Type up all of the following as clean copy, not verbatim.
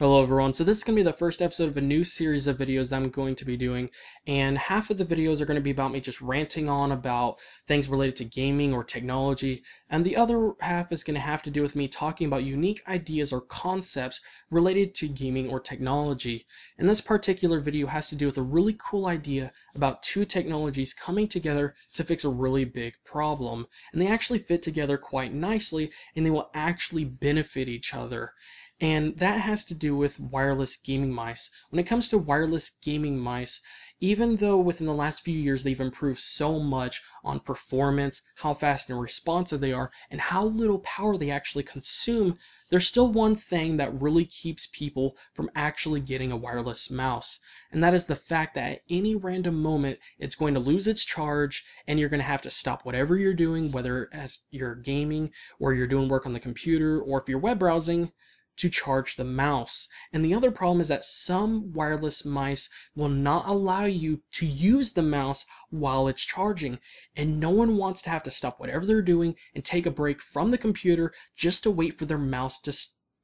Hello everyone, so this is going to be the first episode of a new series of videos I'm going to be doing, and half of the videos are going to be about me just ranting on about things related to gaming or technology, and the other half is going to have to do with me talking about unique ideas or concepts related to gaming or technology. And this particular video has to do with a really cool idea about two technologies coming together to fix a really big problem, and they actually fit together quite nicely, and they will actually benefit each other. And that has to do with wireless gaming mice. When it comes to wireless gaming mice, even though within the last few years they've improved so much on performance, how fast and responsive they are, and how little power they actually consume, there's still one thing that really keeps people from actually getting a wireless mouse. And that is the fact that at any random moment, it's going to lose its charge, and you're going to have to stop whatever you're doing, whether as you're gaming, or you're doing work on the computer, or if you're web browsing, to charge the mouse. And the other problem is that some wireless mice will not allow you to use the mouse while it's charging, and no one wants to have to stop whatever they're doing and take a break from the computer just to wait for their mouse to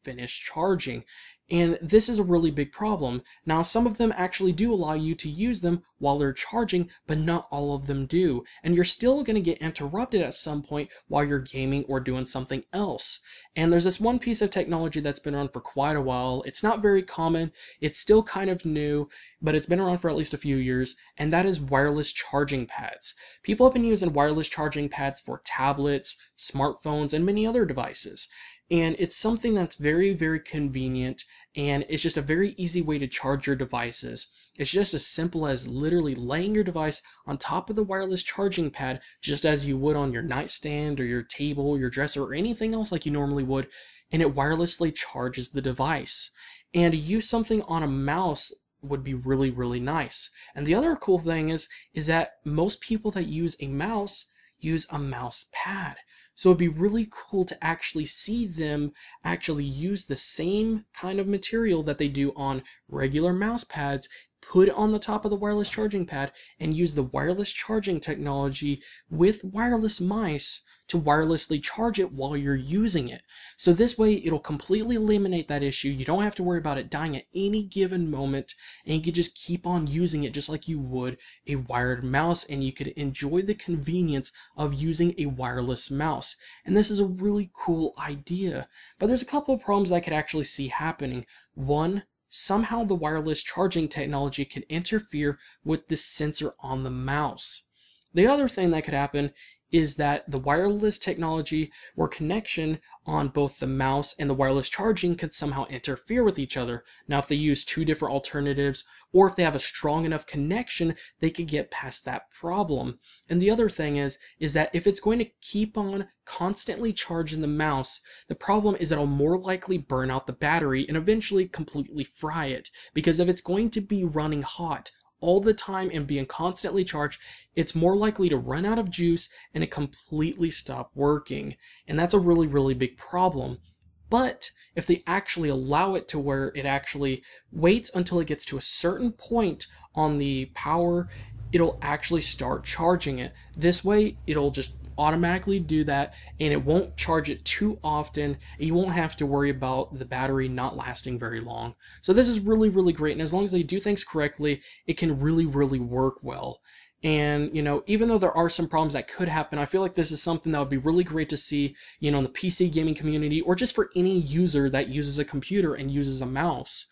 finish charging. And this is a really big problem. Now, some of them actually do allow you to use them while they're charging, but not all of them do. And you're still going to get interrupted at some point while you're gaming or doing something else. And there's this one piece of technology that's been around for quite a while. It's not very common. It's still kind of new, but it's been around for at least a few years, and that is wireless charging pads. People have been using wireless charging pads for tablets, smartphones, and many other devices. And it's something that's very, very convenient, and it's just a very easy way to charge your devices. It's just as simple as literally laying your device on top of the wireless charging pad, just as you would on your nightstand or your table, your dresser, or anything else like you normally would, and it wirelessly charges the device. And to use something on a mouse would be really, really nice. And the other cool thing is that most people that use a mouse pad. So it'd be really cool to actually see them actually use the same kind of material that they do on regular mouse pads, put it on the top of the wireless charging pad, and use the wireless charging technology with wireless mice to wirelessly charge it while you're using it. So this way it'll completely eliminate that issue. You don't have to worry about it dying at any given moment, and you can just keep on using it just like you would a wired mouse, and you could enjoy the convenience of using a wireless mouse. And this is a really cool idea. But there's a couple of problems I could actually see happening. One, somehow the wireless charging technology can interfere with the sensor on the mouse. The other thing that could happen is that the wireless technology or connection on both the mouse and the wireless charging could somehow interfere with each other. Now, if they use two different alternatives, or if they have a strong enough connection, they could get past that problem. And the other thing is that if it's going to keep on constantly charging the mouse, the problem is it'll more likely burn out the battery and eventually completely fry it. Because if it's going to be running hot all the time and being constantly charged, it's more likely to run out of juice and it completely stop working. And that's a really, really big problem. But if they actually allow it to where it actually waits until it gets to a certain point on the power, it'll actually start charging it. This way, it'll just automatically do that, and it won't charge it too often, and you won't have to worry about the battery not lasting very long. So this is really, really great, and as long as they do things correctly, it can really, really work well. And, you know, even though there are some problems that could happen, I feel like this is something that would be really great to see, you know, in the PC gaming community, or just for any user that uses a computer and uses a mouse.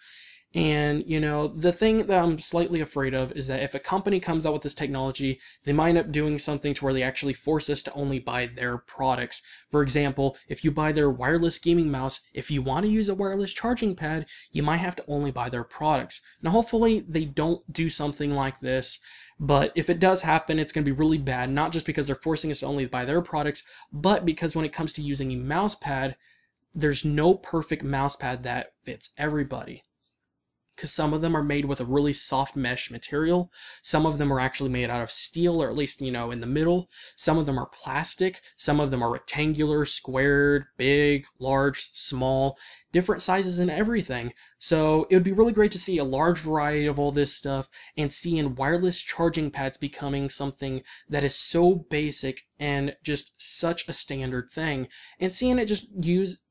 And, you know, the thing that I'm slightly afraid of is that if a company comes out with this technology, they might end up doing something to where they actually force us to only buy their products. For example, if you buy their wireless gaming mouse, if you want to use a wireless charging pad, you might have to only buy their products. Now, hopefully they don't do something like this, but if it does happen, it's going to be really bad, not just because they're forcing us to only buy their products, but because when it comes to using a mouse pad, there's no perfect mouse pad that fits everybody. Because some of them are made with a really soft mesh material. Some of them are actually made out of steel, or at least, you know, in the middle. Some of them are plastic. Some of them are rectangular, squared, big, large, small, different sizes and everything. So it would be really great to see a large variety of all this stuff, and seeing wireless charging pads becoming something that is so basic and just such a standard thing, and seeing it just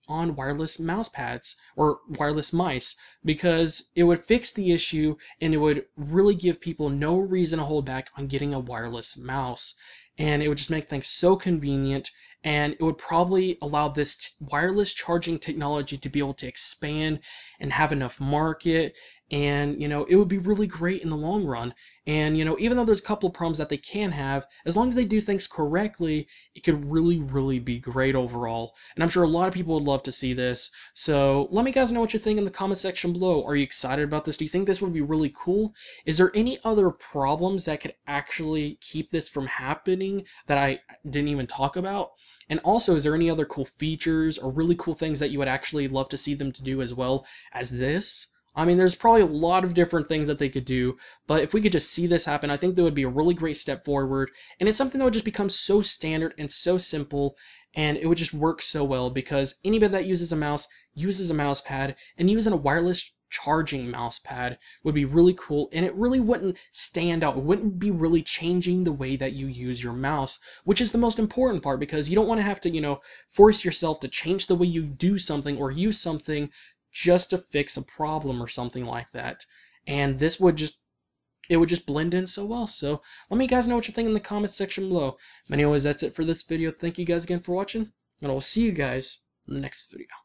on wireless mouse pads or wireless mice, because it would fix the issue and it would really give people no reason to hold back on getting a wireless mouse. And it would just make things so convenient, and it would probably allow this wireless charging technology to be able to expand and have enough market, and it would be really great in the long run. And even though there's a couple of problems that they can have, as long as they do things correctly, it could really be great overall. And I'm sure a lot of people would love to see this. So let me guys know what you think in the comment section below. Are you excited about this? Do you think this would be really cool? Is there any other problems that could actually keep this from happening that I didn't even talk about? And also, is there any other cool features or really cool things that you would actually love to see them to do as well as this? I mean, there's probably a lot of different things that they could do, but if we could just see this happen, I think that would be a really great step forward, and it's something that would just become so standard and so simple, and it would just work so well, because anybody that uses a mouse pad, and using a wireless charging mouse pad would be really cool, and it really wouldn't stand out. It wouldn't be really changing the way that you use your mouse, which is the most important part, because you don't want to have to, force yourself to change the way you do something or use something just to fix a problem or something like that. And this would just, it would just blend in so well. So let me guys know what you think in the comments section below. But anyways, that's it for this video. Thank you guys again for watching, and I'll see you guys in the next video.